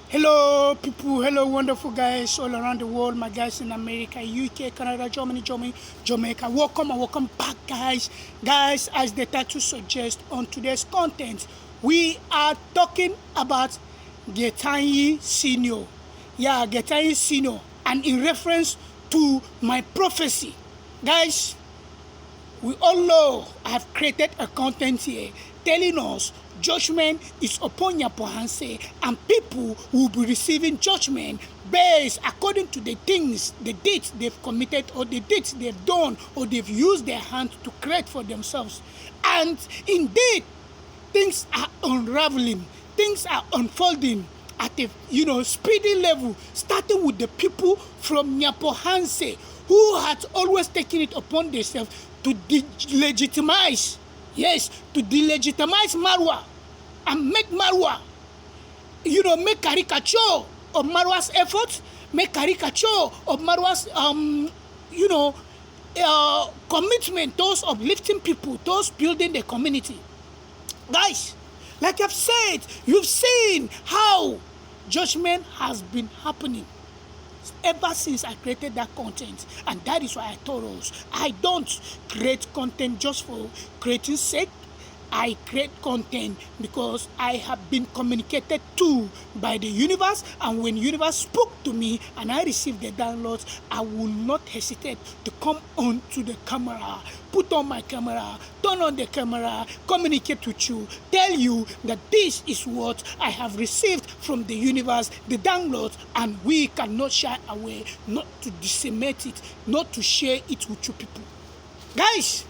Hello, people. Hello, wonderful guys all around the world. My guys in America, UK, Canada, Germany, Jamaica. Welcome and welcome back, guys. Guys, as the title suggests, on today's content, we are talking about Getanyi Senior. Yeah, Getanyi Senior. And in reference to my prophecy, guys, we all know I have created a content here telling us judgment is upon NYABOHANSE and people will be receiving judgment based according to the things, the deeds they've committed or the deeds they've done or they've used their hands to create for themselves. And indeed, things are unraveling, things are unfolding at a speedy level, starting with the people from NYABOHANSE who had always taken it upon themselves to delegitimize, to delegitimize Marwa and make Marwa, make caricature of Marwa's efforts, make caricature of Marwa's, commitment, those uplifting people, those building the community. Guys, like I've said, you've seen how judgment has been happening ever since I created that content, and that is why I told us I don't create content just for creating sake. I create content because I have been communicated to by the universe, and when the universe spoke to me and I received the downloads, I will not hesitate to come on to the camera, put on my camera, turn on the camera, communicate with you, tell you that this is what I have received from the universe, the downloads, and we cannot shy away not to disseminate it, not to share it with you people. Guys,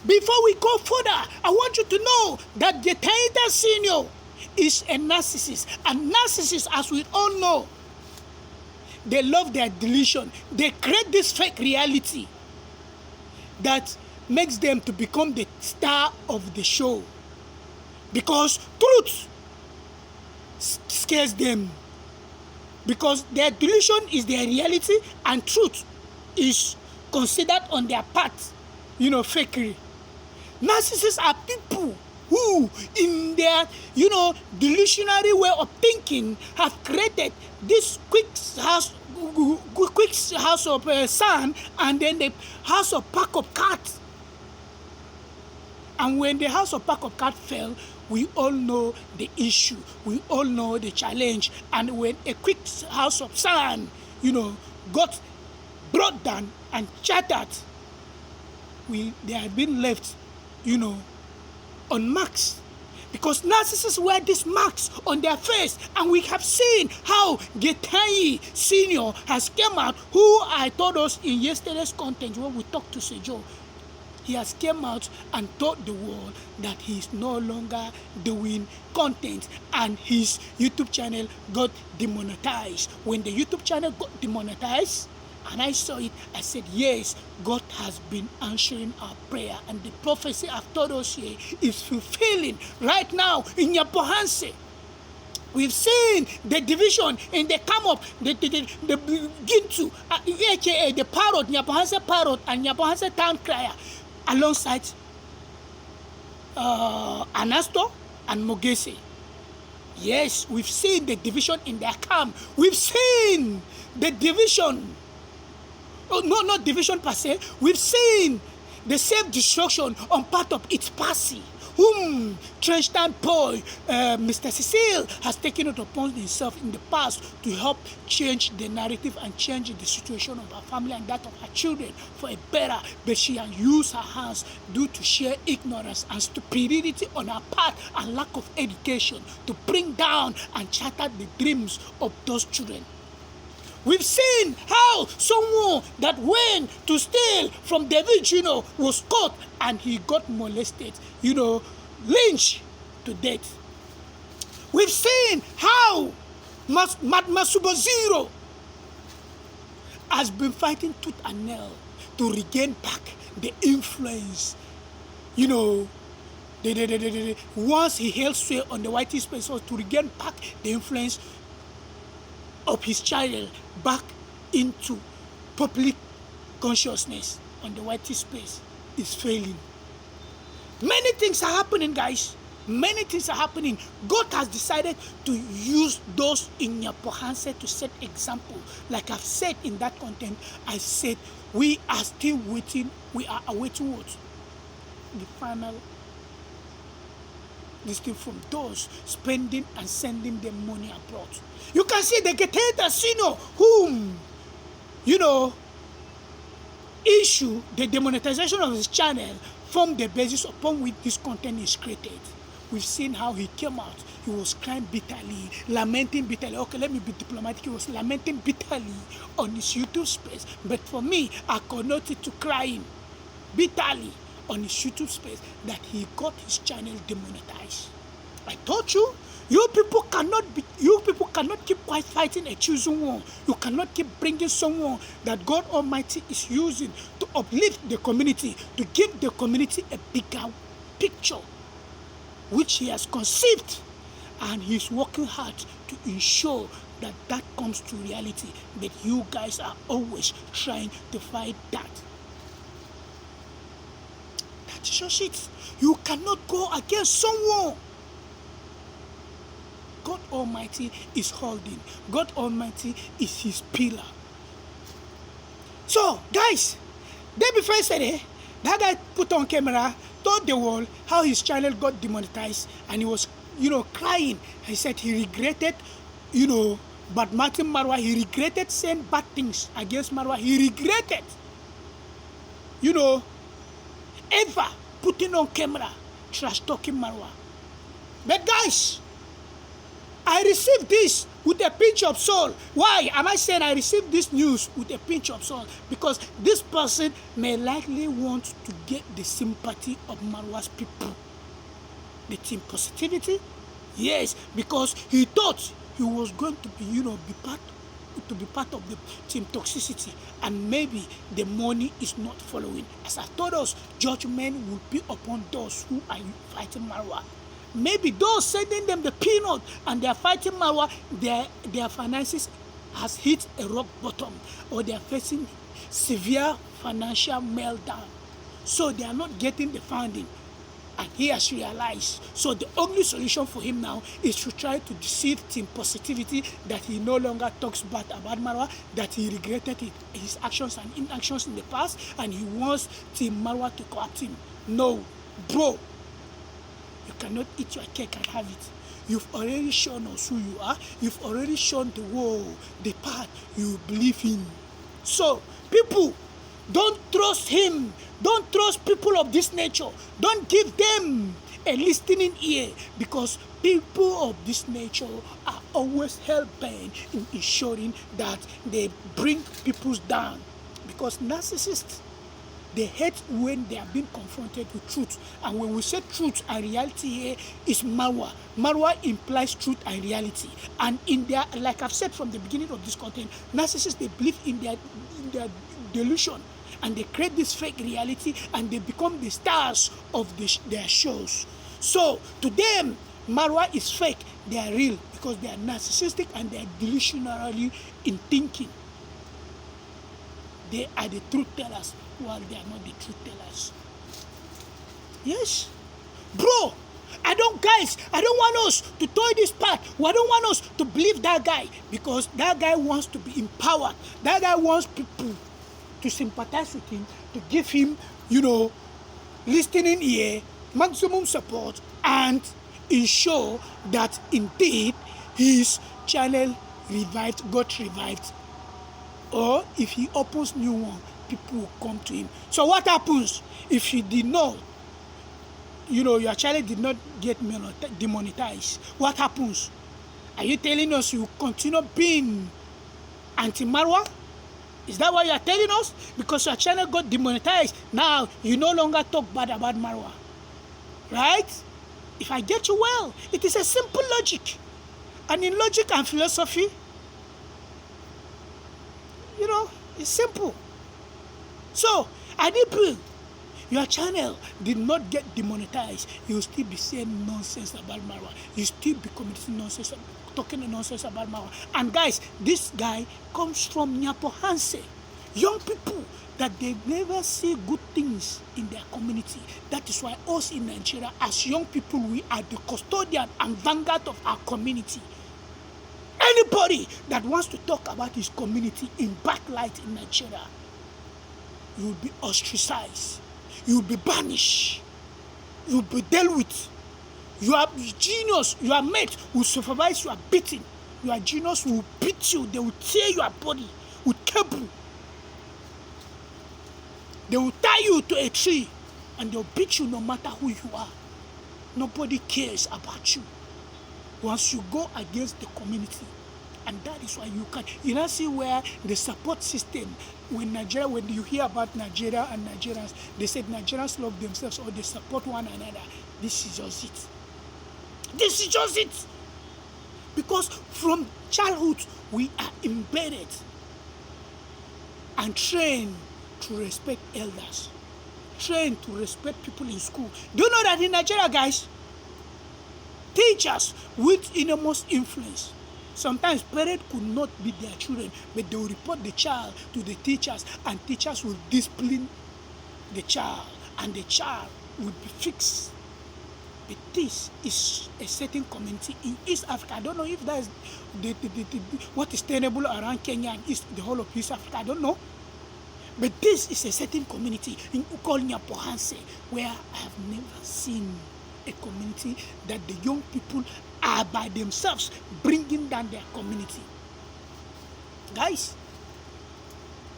before we go further, I want you to know that the Getanyi Senior is a narcissist. And narcissists, as we all know, they love their delusion. They create this fake reality that makes them to become the star of the show. Because truth scares them. Because their delusion is their reality and truth is considered on their part, fakery. Narcissists are people who, in their, delusionary way of thinking, have created this quick house of sand and then the house of pack of cards. And when the house of pack of cards fell, we all know the issue. We all know the challenge. And when a quick house of sand, got brought down and shattered, they have been left on marks, because narcissists wear these marks on their face, and we have seen how Getanyi Senior has come out, who I told us in yesterday's content when we talked to Sejo. He has come out and told the world that he is no longer doing content, and his YouTube channel got demonetized. When the YouTube channel got demonetized, and I saw it, I said, yes, God has been answering our prayer. And the prophecy I've told us here is fulfilling right now in NYABOHANSE. We've seen the division in the come up, the Gintu, aka the parrot, NYABOHANSE parrot and NYABOHANSE town crier, alongside Anasto and Mogese. Yes, we've seen the division in their camp. We've seen the division. Oh, no, not division per se. We've seen the self-destruction on part of its party, whom Trenchtown boy, Mr. Cecile, has taken it upon himself in the past to help change the narrative and change the situation of her family and that of her children for a better. But she has used her hands due to sheer ignorance and stupidity on her part and lack of education to bring down and shatter the dreams of those children. We've seen how someone that went to steal from David Jr. was caught and he got molested, lynched to death. We've seen how Masubo Zero has been fighting tooth and nail to regain back the influence, once he held sway on the white space, so to regain back the influence of his child back into public consciousness on the white space is failing. Many things are happening, guys. Many things are happening. God has decided to use those in NYABOHANSE to set example. Like I've said in that content, I said we are still waiting. We are awaiting what? The final listing from those spending and sending them money abroad. You can see the dictators, whom, issue the demonetization of his channel from the basis upon which this content is created. We've seen how he came out. He was crying bitterly, lamenting bitterly. Okay, let me be diplomatic. He was lamenting bitterly on his YouTube space. But for me, I connoted to crying bitterly on his YouTube space that he got his channel demonetized. I told you, you people cannot keep quiet fighting a chosen war. You cannot keep bringing someone that God Almighty is using to uplift the community, to give the community a bigger picture, which he has conceived, and he's working hard to ensure that that comes to reality. But you guys are always trying to fight that. That's just it. You cannot go against someone God Almighty is holding. God Almighty is his pillar. So, guys, day before yesterday, that guy put on camera, told the world how his channel got demonetized, and he was, crying. He said he regretted, but Martin Marwa, he regretted saying bad things against Marwa. He regretted, ever putting on camera, trash talking Marwa. But guys, I received this with a pinch of salt. Why am I saying I received this news with a pinch of salt? Because this person may likely want to get the sympathy of Marwa's people. The team positivity? Yes, because he thought he was going to be, be part of the team toxicity, and maybe the money is not following. As I told us, judgment will be upon those who are fighting Marwa. Maybe those sending them the peanut and they are fighting Marwa, their finances has hit a rock bottom, or they are facing severe financial meltdown. So they are not getting the funding, and he has realized. So the only solution for him now is to try to deceive team positivity that he no longer talks bad about Marwa, that he regretted his actions and inactions in the past, and he wants team Marwa to co-opt him. No, bro. You cannot eat your cake and have it. You've already shown us who you are. You've already shown the world the path you believe in. So, people, don't trust him. Don't trust people of this nature. Don't give them a listening ear, because people of this nature are always hell-bent in ensuring that they bring people down. Because narcissists, they hate when they are being confronted with truth. And when we say truth and reality here is Marwa. Marwa implies truth and reality. And in their, like I've said from the beginning of this content, narcissists, they believe in their delusion. And they create this fake reality, and they become the stars of their shows. So to them, Marwa is fake. They are real because they are narcissistic and they are delusionally in thinking. They are the truth tellers, while they are not the truth tellers. Yes. Bro, I don't want us to toy this part. I don't want us to believe that guy, because that guy wants to be empowered. That guy wants people to sympathize with him, to give him, listening ear, maximum support, and ensure that indeed his channel got revived. Or if he opens new one, people will come to him. So what happens if he did not, your channel did not get demonetized? What happens? Are you telling us you continue being anti-Marwa? Is that what you are telling us? Because your channel got demonetized, now you no longer talk bad about Marwa. Right? If I get you well, it is a simple logic. And in logic and philosophy, it's simple. So, Adipu, your channel did not get demonetized. You'll still be saying nonsense about Marwa. You still be committing nonsense, talking nonsense about Marwa. And guys, this guy comes from NYABOHANSE. Young people that they never see good things in their community. That is why us in Nigeria, as young people, we are the custodian and vanguard of our community. Anybody that wants to talk about his community in bad light in Nigeria, you will be ostracized. You will be banished. You will be dealt with. Your genius, your mate will supervise your beating. Your genius will beat you. They will tear your body with cable. They will tie you to a tree and they'll beat you no matter who you are. Nobody cares about you once you go against the community. And that is why you can. You don't see where the support system, when you hear about Nigeria and Nigerians, they said Nigerians love themselves or they support one another. This is just it. This is just it. Because from childhood, we are embedded and trained to respect elders, trained to respect people in school. Do you know that in Nigeria, guys, teachers with enormous influence, sometimes parents could not beat their children, but they will report the child to the teachers, and teachers will discipline the child, and the child will be fixed. But this is a certain community in East Africa. I don't know if that is what is tenable around Kenya and the whole of East Africa. I don't know. But this is a certain community called NYABOHANSE, where I have never seen a community that the young people are by themselves bringing down their community. Guys,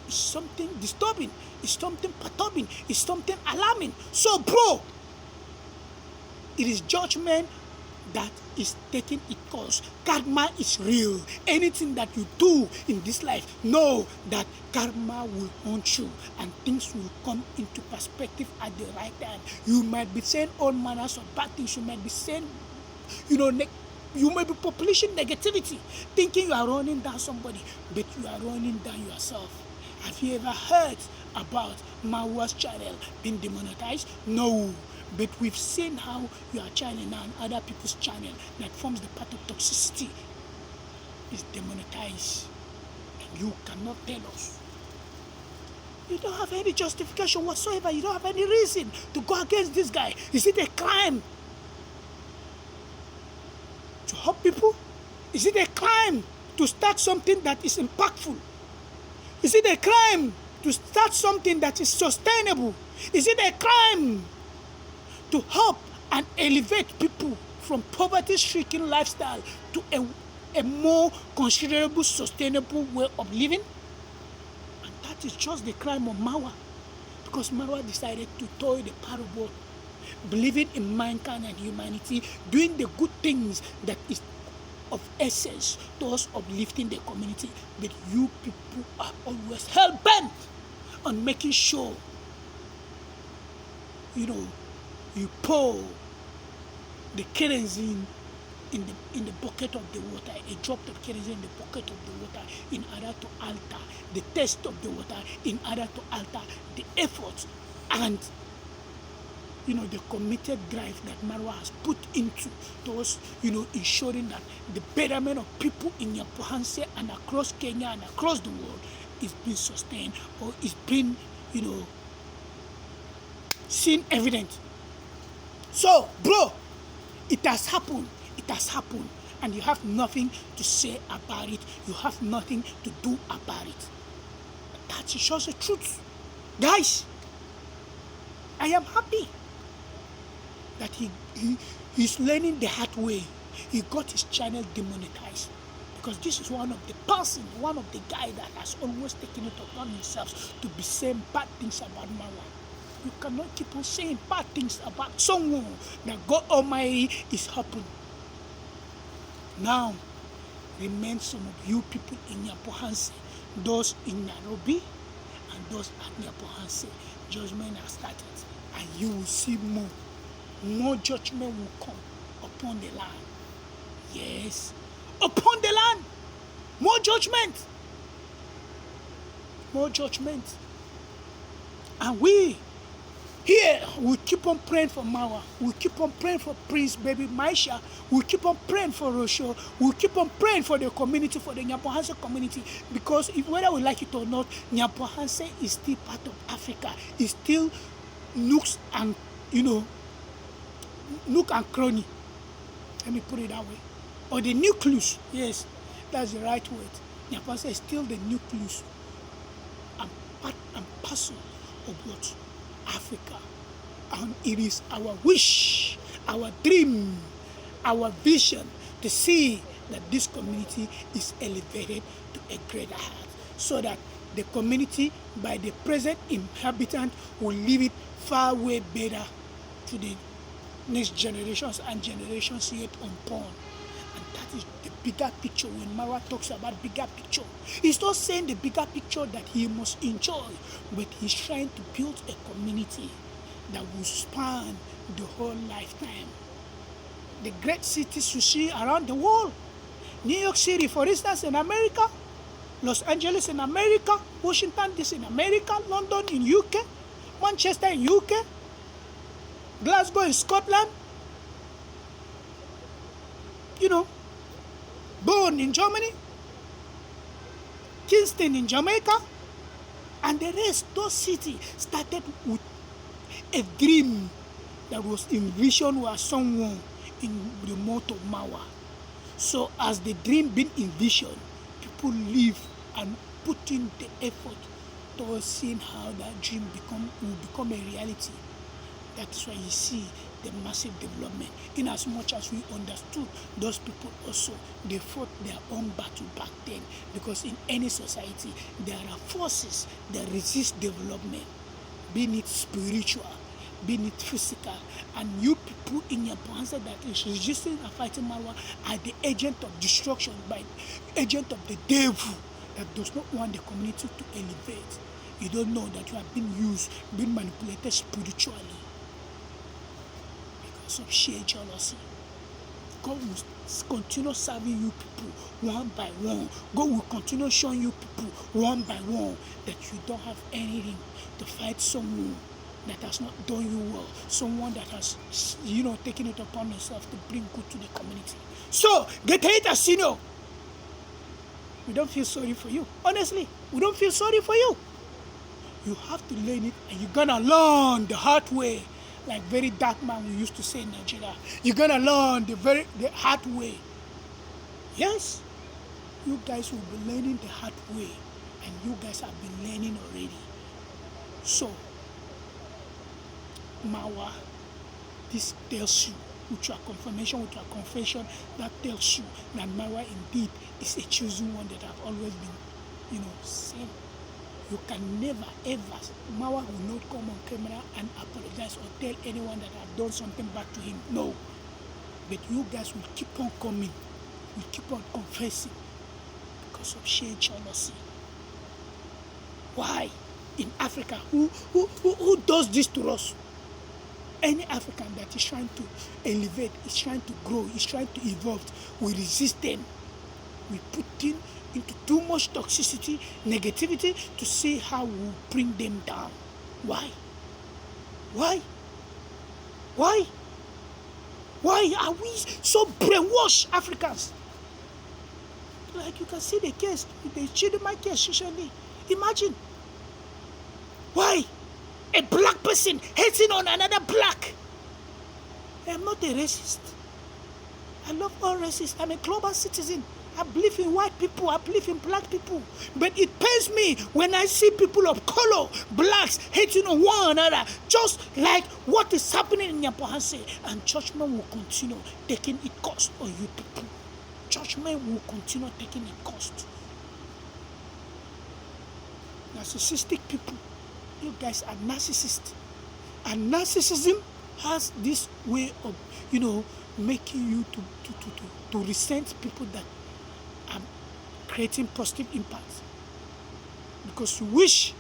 it's something disturbing. It's something perturbing. It's something alarming. So, bro, it is judgment that is taking its course. Karma is real. Anything that you do in this life, know that karma will haunt you and things will come into perspective at the right time. You might be saying all manners of bad things. You might be saying, you may be population negativity, thinking you are running down somebody, but you are running down yourself. Have you ever heard about Mawa's channel being demonetized? No. But we've seen how your channel now and other people's channel that forms the part of toxicity is demonetized. And you cannot tell us. You don't have any justification whatsoever. You don't have any reason to go against this guy. Is it a crime to help people? Is it a crime to start something that is impactful? Is it a crime to start something that is sustainable? Is it a crime to help and elevate people from poverty-stricken lifestyle to a more considerable, sustainable way of living? And that is just the crime of Mawa. Because Mawa decided to toy the parable, believing in mankind and humanity, doing the good things that is of essence towards uplifting the community. But you people are always hell-bent on making sure, you pour the kerosene in the bucket of the water, a drop of kerosene in the bucket of the water, in order to alter the taste of the water, in order to alter the effort and the committed drive that Marwa has put into towards ensuring that the betterment of people in NYABOHANSE and across Kenya and across the world is being sustained or is being seen evident. So, bro, it has happened. It has happened. And you have nothing to say about it. You have nothing to do about it. That is just the truth. Guys, I am happy that he's learning the hard way. He got his channel demonetized. Because this is one of the guy that has always taken it upon himself to be saying bad things about Marwa. You cannot keep on saying bad things about someone that God Almighty is helping. Now, remain some of you people in NYABOHANSE, those in Nairobi and those at NYABOHANSE. Judgment has started, and you will see more. More judgment will come upon the land. Yes, upon the land. More judgment. More judgment. And we Here, we keep on praying for Mawa. We keep on praying for Prince Baby Maisha. We keep on praying for Rosho. We keep on praying for the community, for the NYABOHANSE community. Because if whether we like it or not, NYABOHANSE is still part of Africa. It's still nooks and, nook and cranny. Let me put it that way. Or the nucleus. Yes, that's the right word. NYABOHANSE is still the nucleus and part and parcel of what? Africa. And it is our wish, our dream, our vision to see that this community is elevated to a greater height, so that the community, by the present inhabitant, will leave it far way better to the next generations and generations yet unborn. And that is the bigger picture. When Mawa talks about bigger picture, he's not saying the bigger picture that he must enjoy, but he's trying to build a community that will span the whole lifetime. The great cities you see around the world, New York City, for instance, in America, Los Angeles in America, Washington DC in America, London in UK, Manchester in UK, Glasgow in Scotland, Bonn in Germany, Kingston in Jamaica, and the rest. Those cities started with a dream that was envisioned by someone in the mouth of Mawa. So as the dream been envisioned, people live and put in the effort towards seeing how that dream will become a reality. That's why you see the massive development. In as much as we understood, those people also, they fought their own battle back then. Because in any society, there are forces that resist development, be it spiritual, be it physical. And you people in your answer that is resisting and fighting Mawa are the agent of destruction, by agent of the devil that does not want the community to elevate. You don't know that you are being used, being manipulated spiritually because of sheer jealousy. God will continue serving you people one by one. God will continue showing you people one by one that you don't have anything to fight someone that has not done you well, someone that has, taken it upon himself to bring good to the community. So, get haters, senior. We don't feel sorry for you. Honestly, we don't feel sorry for you. You have to learn it, and you're gonna learn the hard way. Like very dark man we used to say in Nigeria. You're gonna learn the hard way. Yes, you guys will be learning the hard way, and you guys have been learning already. So, Mawa, this tells you, with your confirmation, with your confession, that tells you that Mawa indeed is a chosen one that have always been, seen. You can never ever, Mawa will not come on camera and apologize or tell anyone that I've done something back to him. No. But you guys will keep on coming, will keep on confessing because of sheer jealousy. Why? In Africa, who does this to us? Any African that is trying to elevate, is trying to grow, is trying to evolve, we resist them. We put in into too much toxicity, negativity to see how we bring them down. Why? Why? Why? Why are we so brainwashed, Africans? Like you can see the case, the Chidima case recently. Imagine. Why? A black person hating on another black. I'm not a racist. I love all races. I'm a global citizen. I believe in white people. I believe in black people. But it pains me when I see people of color, blacks, hating on one another, just like what is happening in NYABOHANSE. And judgment will continue taking its cost on you people. Judgment will continue taking its cost. Narcissistic people. You guys are narcissists. And narcissism has this way of, making you to resent people that are creating positive impact. Because you wish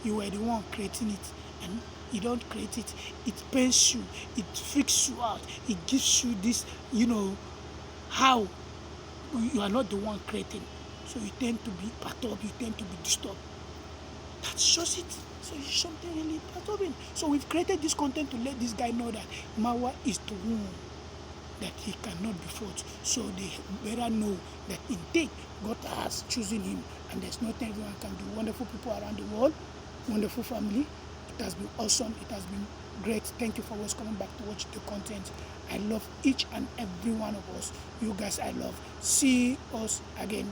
you were the one creating it, and you don't create it. It pains you. It freaks you out. It gives you this, how you are not the one creating. So you tend to be perturbed. You tend to be disturbed. That's just it. So it's something really disturbing. So we've created this content to let this guy know that Marwa is the one that he cannot be fought. So they better know that indeed God has chosen him, and there's nothing everyone can do. Wonderful people around the world, wonderful family. It has been awesome. It has been great. Thank you for always coming back to watch the content. I love each and every one of us. You guys, I love. See us again.